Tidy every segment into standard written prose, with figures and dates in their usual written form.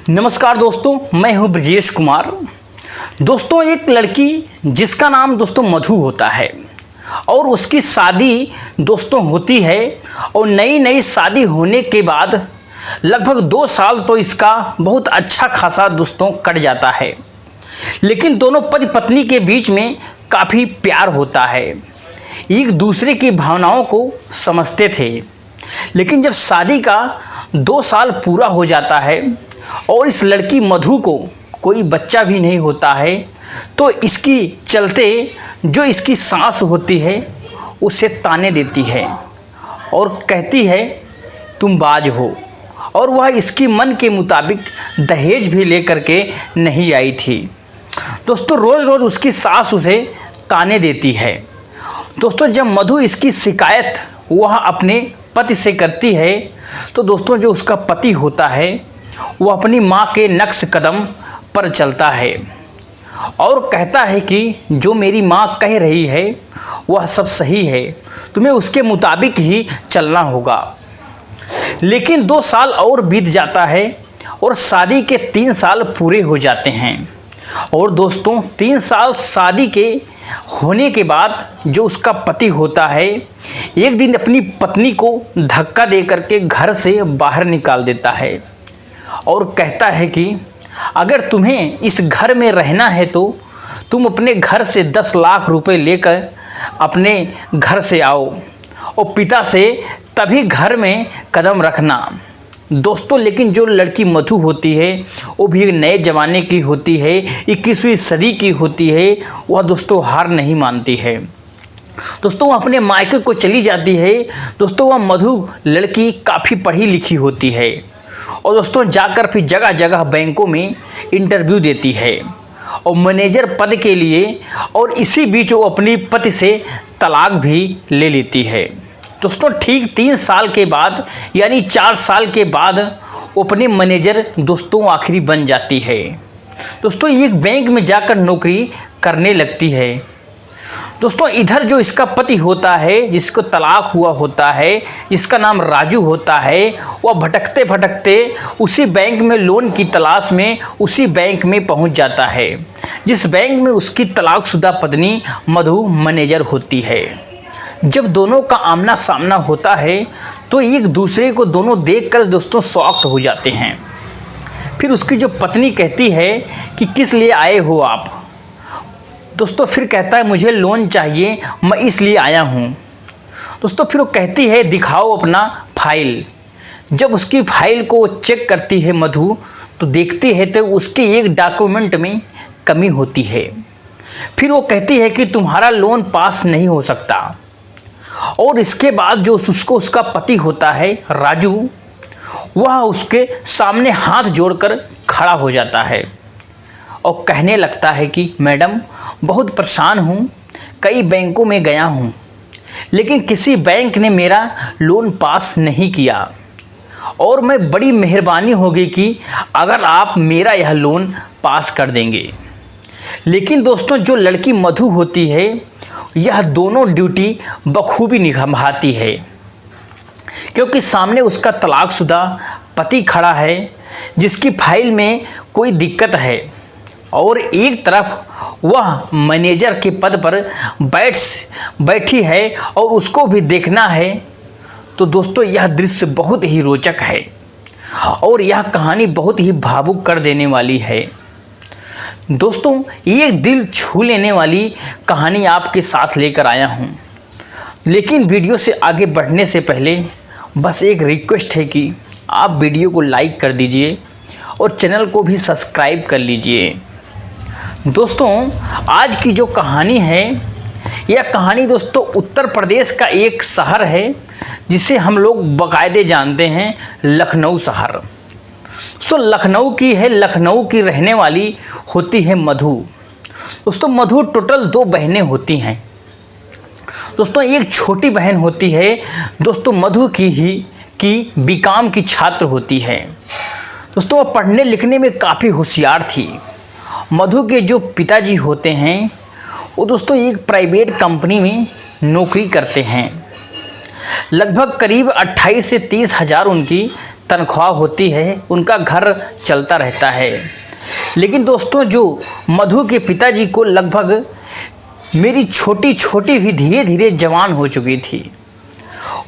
नमस्कार दोस्तों, मैं हूं ब्रजेश कुमार। दोस्तों, एक लड़की जिसका नाम दोस्तों मधु होता है और उसकी शादी दोस्तों होती है और नई नई शादी होने के बाद लगभग 2 साल तो इसका बहुत अच्छा खासा दोस्तों कट जाता है। लेकिन दोनों पति पत्नी के बीच में काफ़ी प्यार होता है, एक दूसरे की भावनाओं को समझते थे। लेकिन जब शादी का 2 साल पूरा हो जाता है और इस लड़की मधु को कोई बच्चा भी नहीं होता है, तो इसकी चलते जो इसकी सास होती है उसे ताने देती है और कहती है तुम बाज हो, और वह इसकी मन के मुताबिक दहेज भी लेकर के नहीं आई थी। दोस्तों, रोज़ रोज़ उसकी सास उसे ताने देती है। दोस्तों, जब मधु इसकी शिकायत वह अपने पति से करती है तो दोस्तों जो उसका पति होता है वो अपनी माँ के नक्श कदम पर चलता है और कहता है कि जो मेरी माँ कह रही है वह सब सही है, तुम्हें उसके मुताबिक ही चलना होगा। लेकिन 2 साल और बीत जाता है और शादी के 3 साल पूरे हो जाते हैं। और दोस्तों 3 साल शादी के होने के बाद जो उसका पति होता है एक दिन अपनी पत्नी को धक्का दे करके घर से बाहर निकाल देता है और कहता है कि अगर तुम्हें इस घर में रहना है तो तुम अपने घर से 10 लाख रुपए लेकर अपने घर से आओ और पिता से तभी घर में कदम रखना। दोस्तों, लेकिन जो लड़की मधु होती है वो भी एक नए ज़माने की होती है, 21वीं सदी की होती है। वह दोस्तों हार नहीं मानती है। दोस्तों, वह अपने मायके को चली जाती है। दोस्तों, वह मधु लड़की काफ़ी पढ़ी लिखी होती है और दोस्तों जाकर फिर जगह जगह बैंकों में इंटरव्यू देती है और मैनेजर पद के लिए, और इसी बीच वो अपनी पति से तलाक भी ले लेती है। दोस्तों, ठीक 3 साल के बाद यानी 4 साल के बाद वो अपने मैनेजर दोस्तों आखिरी बन जाती है। दोस्तों, एक बैंक में जाकर नौकरी करने लगती है। दोस्तों, इधर जो इसका पति होता है जिसको तलाक हुआ होता है, जिसका नाम राजू होता है, वह भटकते भटकते उसी बैंक में लोन की तलाश में उसी बैंक में पहुंच जाता है जिस बैंक में उसकी तलाकशुदा पत्नी मधु मैनेजर होती है। जब दोनों का आमना सामना होता है तो एक दूसरे को दोनों देखकर दोस्तों शॉक्ड हो जाते हैं। फिर उसकी जो पत्नी कहती है कि किस लिए आए हो आप। दोस्तों, फिर कहता है मुझे लोन चाहिए, मैं इसलिए आया हूँ। दोस्तों, फिर वो कहती है दिखाओ अपना फाइल। जब उसकी फाइल को चेक करती है मधु तो देखती है तो उसके एक डॉक्यूमेंट में कमी होती है। फिर वो कहती है कि तुम्हारा लोन पास नहीं हो सकता। और इसके बाद जो उसका पति होता है राजू, वह उसके सामने हाथ जोड़कर खड़ा हो जाता है और कहने लगता है कि मैडम, बहुत परेशान हूँ, कई बैंकों में गया हूँ लेकिन किसी बैंक ने मेरा लोन पास नहीं किया और मैं बड़ी मेहरबानी होगी कि अगर आप मेरा यह लोन पास कर देंगे। लेकिन दोस्तों, जो लड़की मधु होती है यह दोनों ड्यूटी बखूबी निभाती है, क्योंकि सामने उसका तलाकशुदा पति खड़ा है जिसकी फाइल में कोई दिक्कत है और एक तरफ वह मैनेजर के पद पर बैठी है और उसको भी देखना है। तो दोस्तों, यह दृश्य बहुत ही रोचक है और यह कहानी बहुत ही भावुक कर देने वाली है। दोस्तों, ये दिल छू लेने वाली कहानी आपके साथ लेकर आया हूँ। लेकिन वीडियो से आगे बढ़ने से पहले बस एक रिक्वेस्ट है कि आप वीडियो को लाइक कर दीजिए और चैनल को भी सब्सक्राइब कर लीजिए। दोस्तों, आज की जो कहानी है यह कहानी दोस्तों उत्तर प्रदेश का एक शहर है जिसे हम लोग बाकायदे जानते हैं लखनऊ शहर। दोस्तों, लखनऊ की है, लखनऊ की रहने वाली होती है मधु। दोस्तों, मधु टोटल 2 बहनें होती हैं। दोस्तों, एक छोटी बहन होती है दोस्तों मधु की बीकॉम की छात्र होती है। दोस्तों, वह पढ़ने लिखने में काफ़ी होशियार थी। मधु के जो पिताजी होते हैं वो दोस्तों एक प्राइवेट कंपनी में नौकरी करते हैं। लगभग करीब 28 से 30 हज़ार उनकी तनख्वाह होती है, उनका घर चलता रहता है। लेकिन दोस्तों जो मधु के पिताजी को लगभग मेरी छोटी छोटी भी धीरे धीरे जवान हो चुकी थी,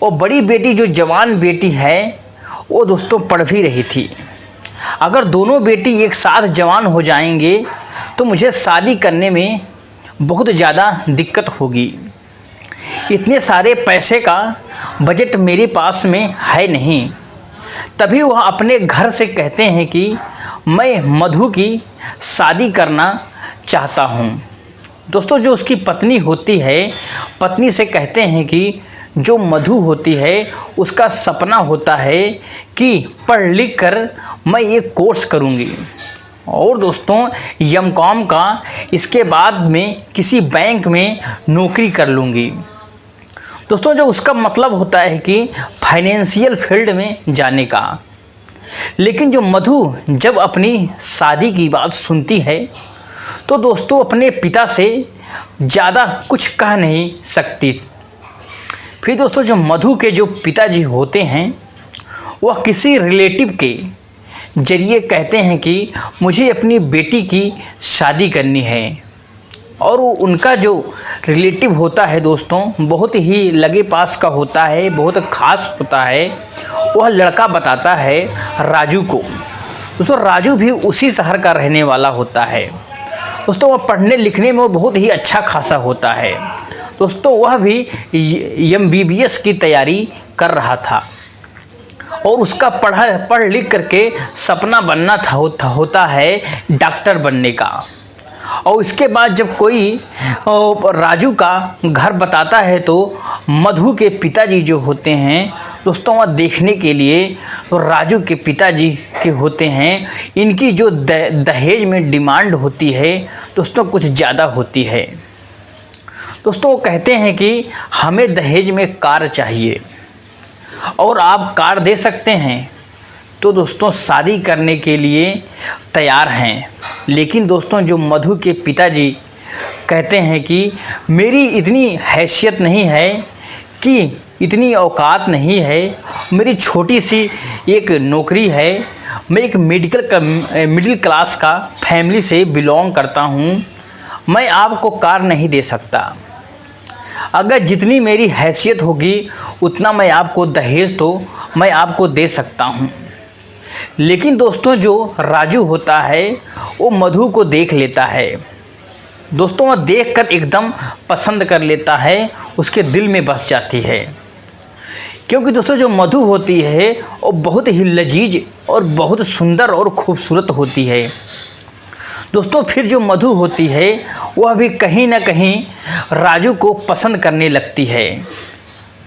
और बड़ी बेटी जो जवान बेटी है वो दोस्तों पढ़ भी रही थी। अगर दोनों बेटी एक साथ जवान हो जाएंगे तो मुझे शादी करने में बहुत ज़्यादा दिक्कत होगी। इतने सारे पैसे का बजट मेरे पास में है नहीं। तभी वह अपने घर से कहते हैं कि मैं मधु की शादी करना चाहता हूँ। दोस्तों जो उसकी पत्नी होती है, पत्नी से कहते हैं कि जो मधु होती है उसका सपना होता है कि पढ़ लिख कर मैं एक कोर्स करूँगी और दोस्तों एमकॉम का इसके बाद में किसी बैंक में नौकरी कर लूँगी। दोस्तों जो उसका मतलब होता है कि फाइनेंशियल फील्ड में जाने का। लेकिन जो मधु जब अपनी शादी की बात सुनती है तो दोस्तों अपने पिता से ज़्यादा कुछ कह नहीं सकती। फिर दोस्तों जो मधु के जो पिताजी होते हैं वह किसी रिलेटिव के जरिए कहते हैं कि मुझे अपनी बेटी की शादी करनी है, और उनका जो रिलेटिव होता है दोस्तों बहुत ही लगे पास का होता है, बहुत ख़ास होता है। वह लड़का बताता है राजू को। दोस्तों राजू भी उसी शहर का रहने वाला होता है। दोस्तों वह पढ़ने लिखने में वो बहुत ही अच्छा खासा होता है। दोस्तों वह भी MBBS की तैयारी कर रहा था और उसका पढ़ लिख करके सपना बनना होता है डॉक्टर बनने का। और इसके बाद जब कोई राजू का घर बताता है तो मधु के पिताजी जो होते हैं दोस्तों वह देखने के लिए तो राजू के पिताजी के होते हैं। इनकी जो दहेज में डिमांड होती है दोस्तों कुछ ज़्यादा होती है। दोस्तों वो कहते हैं कि हमें दहेज में कार चाहिए और आप कार दे सकते हैं, तो दोस्तों शादी करने के लिए तैयार हैं। लेकिन दोस्तों जो मधु के पिताजी कहते हैं कि मेरी इतनी हैसियत नहीं है, कि इतनी औकात नहीं है, मेरी छोटी सी एक नौकरी है, मैं एक मिडिल क्लास का फैमिली से बिलोंग करता हूँ, मैं आपको कार नहीं दे सकता। अगर जितनी मेरी हैसियत होगी उतना मैं आपको दहेज तो मैं आपको दे सकता हूँ। लेकिन दोस्तों जो राजू होता है वो मधु को देख लेता है। दोस्तों वह देखकर एकदम पसंद कर लेता है, उसके दिल में बस जाती है। क्योंकि दोस्तों जो मधु होती है वो बहुत ही लजीज और बहुत सुंदर और खूबसूरत होती है। दोस्तों फिर जो मधु होती है वह भी कहीं ना कहीं राजू को पसंद करने लगती है।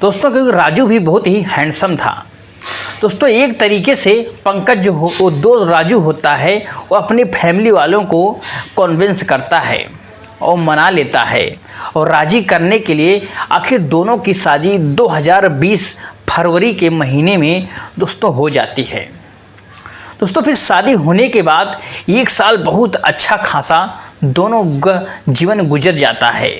दोस्तों क्योंकि राजू भी बहुत ही हैंडसम था। दोस्तों एक तरीके से पंकज जो वो दो राजू होता है वो अपनी फैमिली वालों को कन्विंस करता है और मना लेता है और राजी करने के लिए आखिर दोनों की शादी 2020 फरवरी के महीने में दोस्तों हो जाती है। दोस्तों फिर शादी होने के बाद 1 साल बहुत अच्छा खासा दोनों जीवन गुजर जाता है।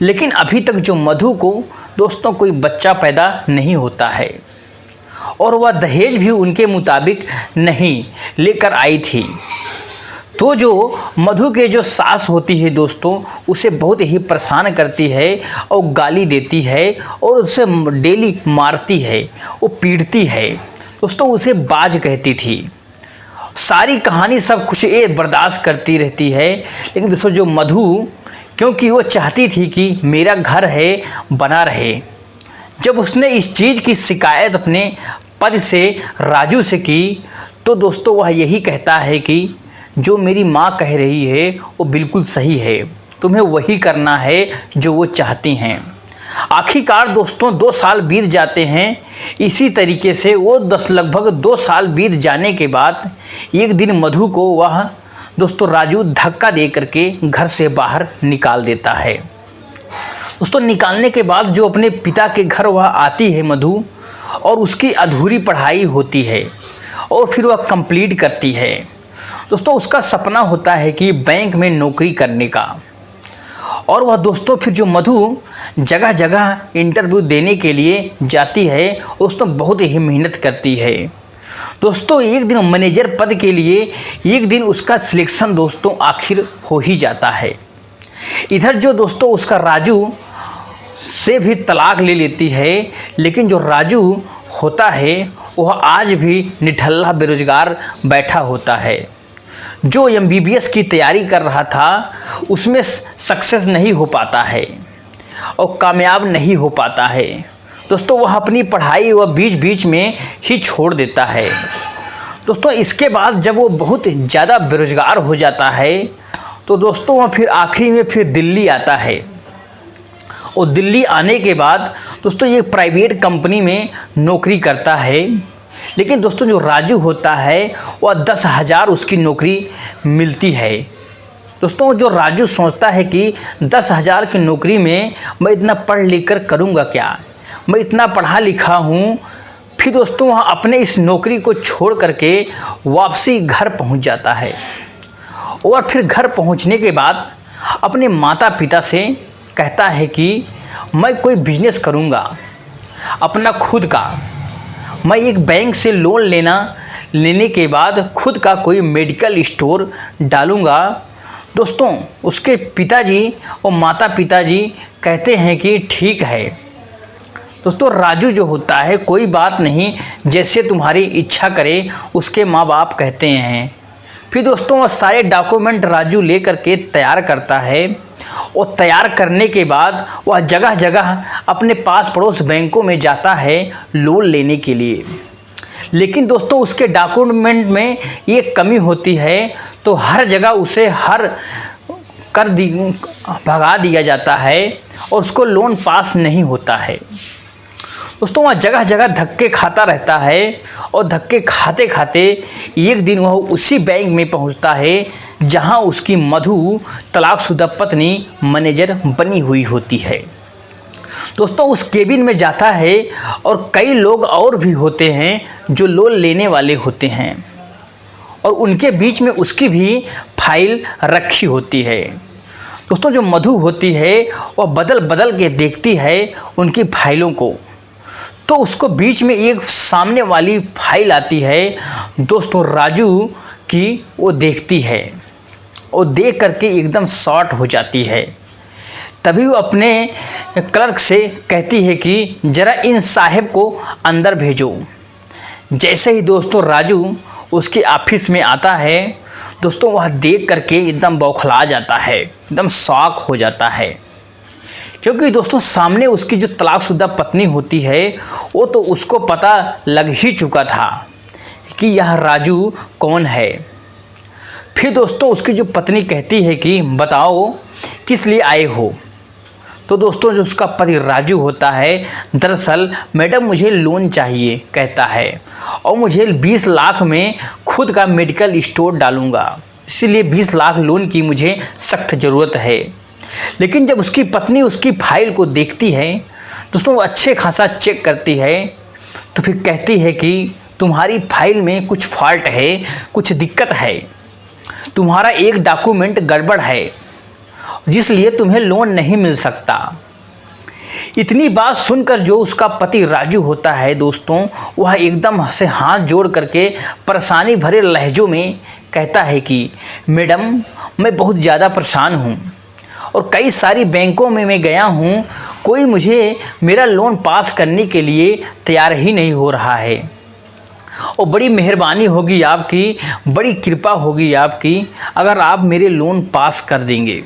लेकिन अभी तक जो मधु को दोस्तों कोई बच्चा पैदा नहीं होता है और वह दहेज भी उनके मुताबिक नहीं लेकर आई थी। तो जो मधु के जो सास होती है दोस्तों उसे बहुत ही परेशान करती है और गाली देती है और उसे डेली मारती है, वो पीटती है। दोस्तों उसे बाज कहती थी। सारी कहानी सब कुछ ये बर्दाश्त करती रहती है। लेकिन दोस्तों जो मधु क्योंकि वो चाहती थी कि मेरा घर है बना रहे, जब उसने इस चीज़ की शिकायत अपने पति से राजू से की तो दोस्तों वह यही कहता है कि जो मेरी माँ कह रही है वो बिल्कुल सही है, तुम्हें वही करना है जो वो चाहती हैं। आखिरकार दोस्तों 2 साल बीत जाते हैं। इसी तरीके से वो लगभग 2 साल बीत जाने के बाद एक दिन मधु को वह दोस्तों राजू धक्का दे करके घर से बाहर निकाल देता है। दोस्तों निकालने के बाद जो अपने पिता के घर वह आती है मधु, और उसकी अधूरी पढ़ाई होती है और फिर वह कंप्लीट करती है। दोस्तों उसका सपना होता है कि बैंक में नौकरी करने का, और वह दोस्तों फिर जो मधु जगह जगह इंटरव्यू देने के लिए जाती है, दोस्तों बहुत ही मेहनत करती है। दोस्तों एक दिन मैनेजर पद के लिए एक दिन उसका सिलेक्शन दोस्तों आखिर हो ही जाता है। इधर जो दोस्तों उसका राजू से भी तलाक ले लेती है, लेकिन जो राजू होता है वह आज भी निठल्ला बेरोजगार बैठा होता है। जो MBBS की तैयारी कर रहा था उसमें सक्सेस नहीं हो पाता है और कामयाब नहीं हो पाता है। दोस्तों वह अपनी पढ़ाई वह बीच बीच में ही छोड़ देता है। दोस्तों इसके बाद जब वो बहुत ज़्यादा बेरोजगार हो जाता है तो दोस्तों वह फिर आखिरी में फिर दिल्ली आता है। और दिल्ली आने के बाद दोस्तों ये प्राइवेट कंपनी में नौकरी करता है। लेकिन दोस्तों जो राजू होता है वह 10,000 उसकी नौकरी मिलती है। दोस्तों जो राजू सोचता है कि 10,000 की नौकरी में मैं इतना पढ़ लिख कर करूँगा क्या, मैं इतना पढ़ा लिखा हूँ। फिर दोस्तों वह अपने इस नौकरी को छोड़ करके वापसी घर पहुँच जाता है। और फिर घर पहुँचने के बाद अपने माता पिता से कहता है कि मैं कोई बिजनेस करूँगा अपना खुद का। मैं एक बैंक से लोन लेने के बाद खुद का कोई मेडिकल स्टोर डालूँगा। दोस्तों उसके पिताजी और माता पिताजी कहते हैं कि ठीक है। दोस्तों राजू जो होता है कोई बात नहीं, जैसे तुम्हारी इच्छा करे, उसके माँ बाप कहते हैं। फिर दोस्तों वह सारे डॉक्यूमेंट राजू ले करके तैयार करता है। और तैयार करने के बाद वह जगह जगह अपने पास पड़ोस बैंकों में जाता है लोन लेने के लिए। लेकिन दोस्तों उसके डॉक्यूमेंट में ये कमी होती है, तो हर जगह उसे भगा दिया जाता है और उसको लोन पास नहीं होता है। दोस्तों वह जगह जगह धक्के खाता रहता है और धक्के खाते खाते एक दिन वह उसी बैंक में पहुंचता है जहां उसकी मधु तलाकशुदा पत्नी मैनेजर बनी हुई होती है। दोस्तों उस केबिन में जाता है और कई लोग और भी होते हैं जो लोन लेने वाले होते हैं और उनके बीच में उसकी भी फाइल रखी होती है। दोस्तों जो मधु होती है वह बदल बदल के देखती है उनकी फाइलों को, तो उसको बीच में एक सामने वाली फाइल आती है दोस्तों राजू की। वो देखती है और देख करके एकदम शॉर्ट हो जाती है। तभी वो अपने क्लर्क से कहती है कि ज़रा इन साहब को अंदर भेजो। जैसे ही दोस्तों राजू उसके ऑफिस में आता है, दोस्तों वह देख करके एकदम बौखला जाता है, एकदम शॉक हो जाता है। क्योंकि दोस्तों सामने उसकी जो तलाकशुदा पत्नी होती है वो तो उसको पता लग ही चुका था कि यह राजू कौन है। फिर दोस्तों उसकी जो पत्नी कहती है कि बताओ किस लिए आए हो। तो दोस्तों जो उसका पति राजू होता है, दरअसल मैडम मुझे लोन चाहिए कहता है और मुझे 20 लाख में खुद का मेडिकल स्टोर डालूंगा, इसीलिए 20 लाख लोन की मुझे सख्त ज़रूरत है। लेकिन जब उसकी पत्नी उसकी फाइल को देखती है दोस्तों वो अच्छे खासा चेक करती है, तो फिर कहती है कि तुम्हारी फाइल में कुछ फॉल्ट है, कुछ दिक्कत है, तुम्हारा एक डॉक्यूमेंट गड़बड़ है, जिसलिए तुम्हें लोन नहीं मिल सकता। इतनी बात सुनकर जो उसका पति राजू होता है दोस्तों वह एकदम से हाथ जोड़ करके परेशानी भरे लहजों में कहता है कि मैडम मैं बहुत ज़्यादा परेशान हूँ और कई सारी बैंकों में मैं गया हूँ, कोई मुझे मेरा लोन पास करने के लिए तैयार ही नहीं हो रहा है। और बड़ी मेहरबानी होगी आपकी, बड़ी कृपा होगी आपकी अगर आप मेरे लोन पास कर देंगे।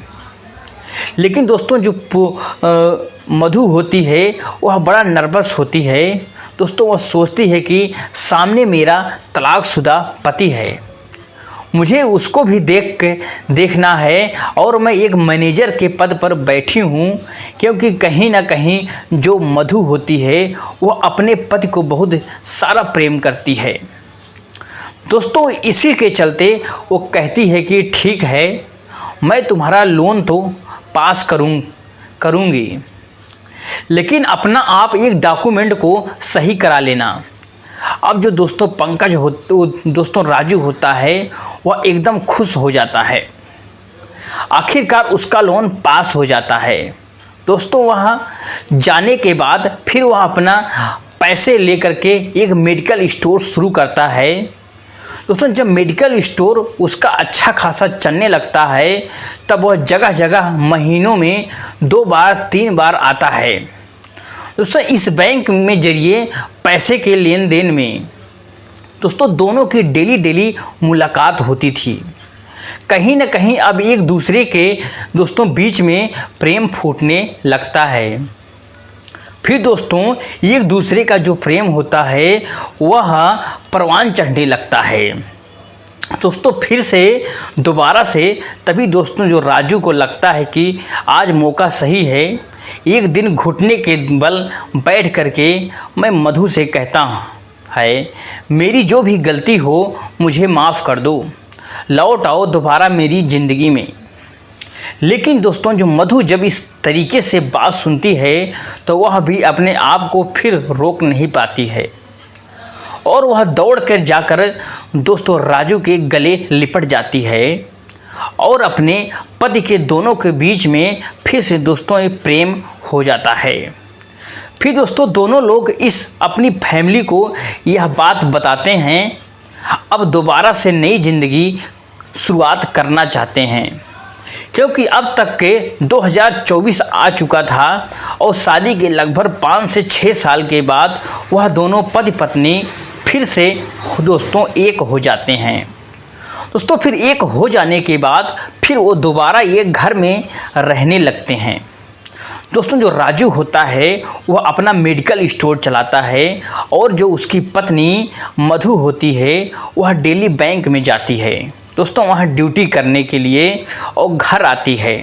लेकिन दोस्तों जो मधु होती है वह बड़ा नर्वस होती है। दोस्तों वह सोचती है कि सामने मेरा तलाकशुदा पति है, मुझे उसको भी देखना है और मैं एक मैनेजर के पद पर बैठी हूँ, क्योंकि कहीं ना कहीं जो मधु होती है वह अपने पति को बहुत सारा प्रेम करती है। दोस्तों इसी के चलते वो कहती है कि ठीक है मैं तुम्हारा लोन तो पास करूँगी, लेकिन अपना आप एक डॉक्यूमेंट को सही करा लेना। अब जो दोस्तों पंकज दोस्तों राजू होता है वह एकदम खुश हो जाता है। आखिरकार उसका लोन पास हो जाता है। दोस्तों वहाँ जाने के बाद फिर वह अपना पैसे लेकर के एक मेडिकल स्टोर शुरू करता है। दोस्तों जब मेडिकल स्टोर उसका अच्छा खासा चलने लगता है तब वह जगह जगह महीनों में 2 बार 3 बार आता है। दोस्तों इस बैंक में जरिए पैसे के लेन देन में दोस्तों दोनों की डेली मुलाकात होती थी। कहीं न कहीं अब एक दूसरे के दोस्तों बीच में प्रेम फूटने लगता है। फिर दोस्तों एक दूसरे का जो प्रेम होता है वह परवान चढ़ने लगता है। दोस्तों फिर से दोबारा से तभी दोस्तों जो राजू को लगता है कि आज मौका सही है। एक दिन घुटने के बल बैठ करके मैं मधु से कहता है, मेरी जो भी गलती हो मुझे माफ़ कर दो, लौट आओ दोबारा मेरी ज़िंदगी में। लेकिन दोस्तों जो मधु जब इस तरीके से बात सुनती है तो वह भी अपने आप को फिर रोक नहीं पाती है और वह दौड़ कर जाकर दोस्तों राजू के गले लिपट जाती है और अपने पति के दोनों के बीच में फिर से दोस्तों एक प्रेम हो जाता है। फिर दोस्तों दोनों लोग इस अपनी फैमिली को यह बात बताते हैं, अब दोबारा से नई ज़िंदगी शुरुआत करना चाहते हैं, क्योंकि अब तक के 2024 आ चुका था और शादी के लगभग 5 से 6 साल के बाद वह दोनों पति पत्नी फिर से दोस्तों एक हो जाते हैं। दोस्तों फिर एक हो जाने के बाद फिर वो दोबारा एक घर में रहने लगते हैं। दोस्तों जो राजू होता है वह अपना मेडिकल स्टोर चलाता है और जो उसकी पत्नी मधु होती है वह डेली बैंक में जाती है दोस्तों वहाँ ड्यूटी करने के लिए और घर आती है।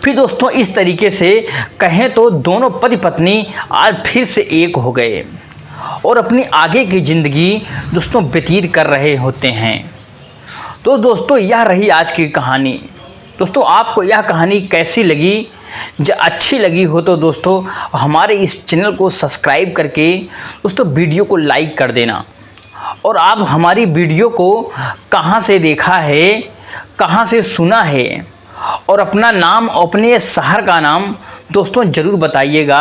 फिर दोस्तों इस तरीके से कहें तो दोनों पति पत्नी आज फिर से एक हो गए और अपनी आगे की ज़िंदगी दोस्तों व्यतीत कर रहे होते हैं। तो दोस्तों यह रही आज की कहानी। दोस्तों आपको यह कहानी कैसी लगी? जो अच्छी लगी हो तो दोस्तों हमारे इस चैनल को सब्सक्राइब करके दोस्तों वीडियो को लाइक कर देना। और आप हमारी वीडियो को कहाँ से देखा है, कहाँ से सुना है और अपना नाम, अपने शहर का नाम दोस्तों ज़रूर बताइएगा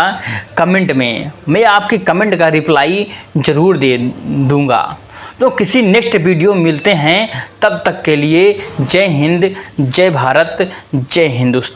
कमेंट में। मैं आपके कमेंट का रिप्लाई ज़रूर दे दूँगा। तो किसी नेक्स्ट वीडियो मिलते हैं, तब तक के लिए जय हिंद, जय भारत, जय हिंदुस्तान।